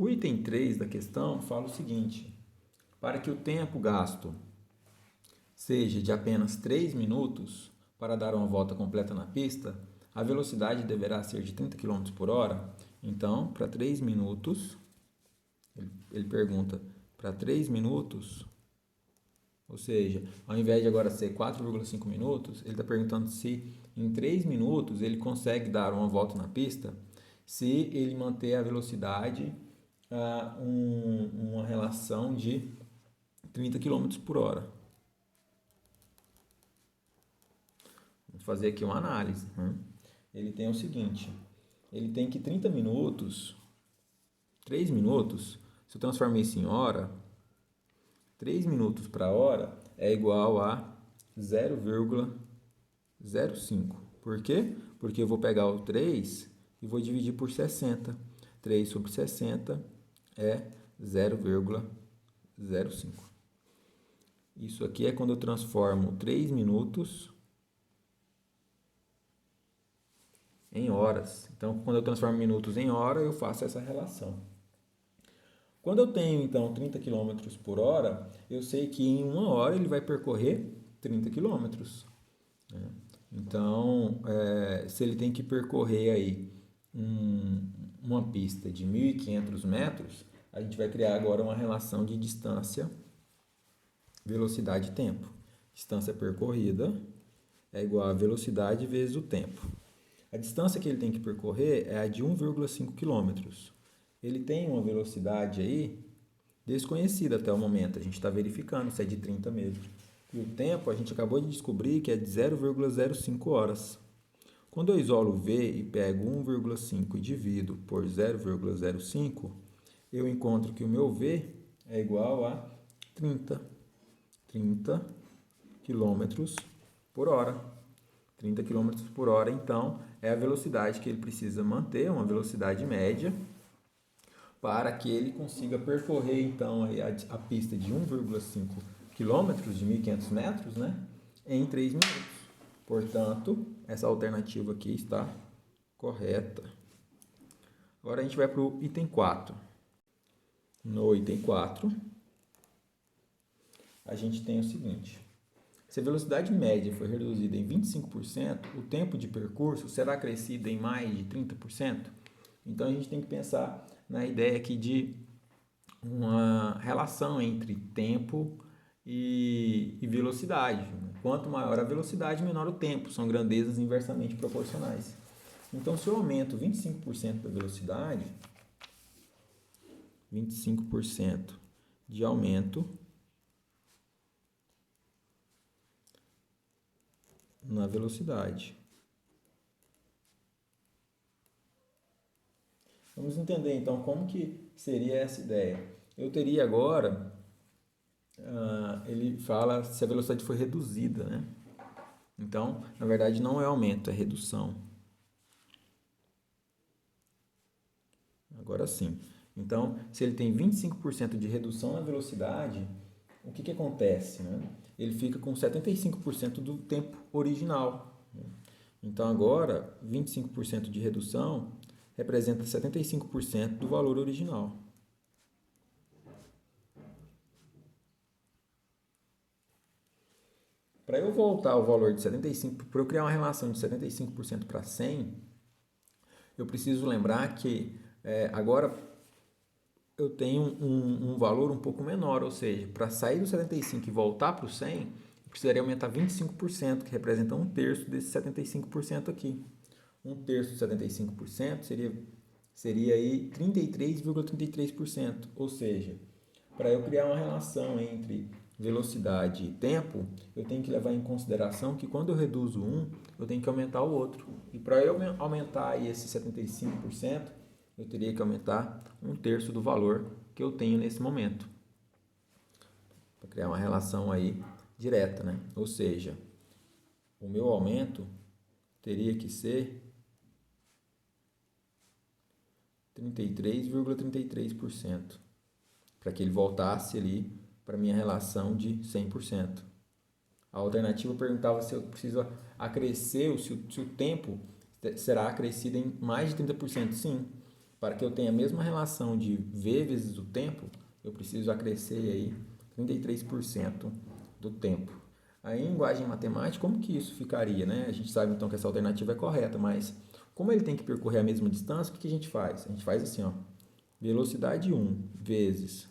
O item 3 da questão fala o seguinte: para que o tempo gasto seja de apenas 3 minutos para dar uma volta completa na pista, a velocidade deverá ser de 30 km por hora. Então, para 3 minutos, ele pergunta para 3 minutos, ou seja, ao invés de agora ser 4,5 minutos, ele está perguntando se em 3 minutos ele consegue dar uma volta na pista se ele manter a velocidade uma relação de 30 km por hora. Vamos fazer aqui uma análise. Ele tem o seguinte, ele tem que 30 minutos, 3 minutos, se eu transformar isso em hora, 3 minutos para hora é igual a 0,05. Por quê? Porque eu vou pegar o 3 e vou dividir por 60. 3 sobre 60 é 0,05. Isso aqui é quando eu transformo 3 minutos em horas. Então, quando eu transformo minutos em hora, eu faço essa relação. Quando eu tenho, então, 30 km por hora, eu sei que em 1 hora ele vai percorrer 30 km. Então, se ele tem que percorrer aí uma pista de 1.500 metros, a gente vai criar agora uma relação de distância, velocidade e tempo. Distância percorrida é igual a velocidade vezes o tempo. A distância que ele tem que percorrer é a de 1,5 km. Ele tem uma velocidade aí desconhecida até o momento. A gente está verificando se é de 30 mesmo. E o tempo a gente acabou de descobrir que é de 0,05 horas. Quando eu isolo V e pego 1,5 e divido por 0,05, eu encontro que o meu V é igual a 30 km por hora. 30 km por hora, então, é a velocidade que ele precisa manter, uma velocidade média, para que ele consiga percorrer, então, a pista de 1,5 km, de 1.500 metros, em 3 minutos. Portanto, essa alternativa aqui está correta. Agora a gente vai para o item 4. No item 4, a gente tem o seguinte: se a velocidade média for reduzida em 25%, o tempo de percurso será acrescido em mais de 30%? Então a gente tem que pensar na ideia aqui de uma relação entre tempo e velocidade. Quanto maior a velocidade, menor o tempo. São grandezas inversamente proporcionais. Então, se eu aumento 25% da velocidade, 25% de aumento na velocidade. Vamos entender então como que seria essa ideia. Eu teria agora, ele fala se a velocidade foi reduzida, Então, na verdade não é aumento, é redução. Agora sim. Então, se ele tem 25% de redução na velocidade, o que acontece? Ele fica com 75% do tempo original. Então, agora, 25% de redução representa 75% do valor original. Para eu voltar ao valor de 75%, para eu criar uma relação de 75% para 100%, eu preciso lembrar que agora eu tenho um valor um pouco menor, ou seja, para sair do 75% e voltar para o 100%, eu precisaria aumentar 25%, que representa 1/3 desse 75% aqui. 1/3 de 75% seria aí 33,33%, ou seja, para eu criar uma relação entre velocidade e tempo, eu tenho que levar em consideração que quando eu reduzo um, eu tenho que aumentar o outro. E para eu aumentar aí esse 75%, eu teria que aumentar 1/3 do valor que eu tenho nesse momento. Para criar uma relação aí direta, Ou seja, o meu aumento teria que ser 33,33%, para que ele voltasse ali para a minha relação de 100%. A alternativa perguntava se eu preciso acrescer, se o tempo será acrescido em mais de 30%. Sim, para que eu tenha a mesma relação de V vezes o tempo, eu preciso acrescer aí 33% do tempo. Aí, em linguagem matemática, como que isso ficaria, né? A gente sabe então que essa alternativa é correta, mas como ele tem que percorrer a mesma distância, o que a gente faz? A gente faz assim, ó, velocidade 1 vezes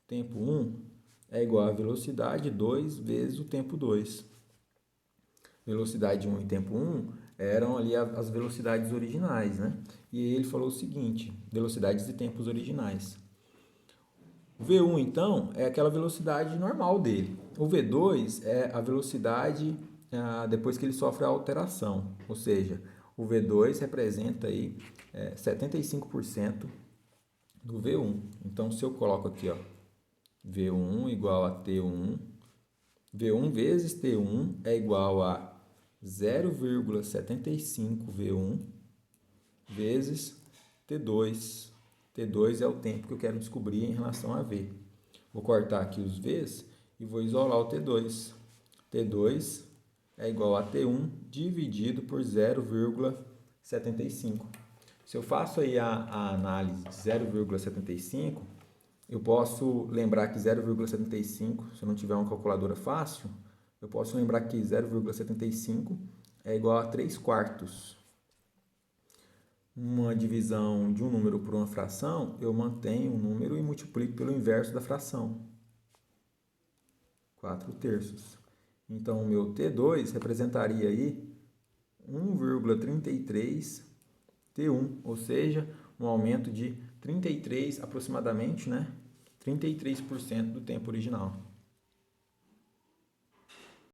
tempo 1 é igual a velocidade 2 vezes o tempo 2. Velocidade 1 e tempo 1 eram ali as velocidades originais, né? E ele falou o seguinte, velocidades e tempos originais. O V1, então, é aquela velocidade normal dele. O V2 é a velocidade depois que ele sofre a alteração, ou seja, o V2 representa aí 75% do V1. Então, se eu coloco aqui, ó, V1 igual a T1, V1 vezes T1 é igual a 0,75 V1 vezes T2. T2 é o tempo que eu quero descobrir em relação a V. Vou cortar aqui os V's e vou isolar o T2. T2 é igual a T1 dividido por 0,75. Se eu faço aí a análise de 0,75, eu posso lembrar que 0,75, se eu não tiver uma calculadora fácil, eu posso lembrar que 0,75 é igual a 3 quartos. Uma divisão de um número por uma fração, eu mantenho o número e multiplico pelo inverso da fração. 4 terços. Então, o meu T2 representaria aí 1,33 T1, ou seja, um aumento de 33, aproximadamente, né? 33% do tempo original.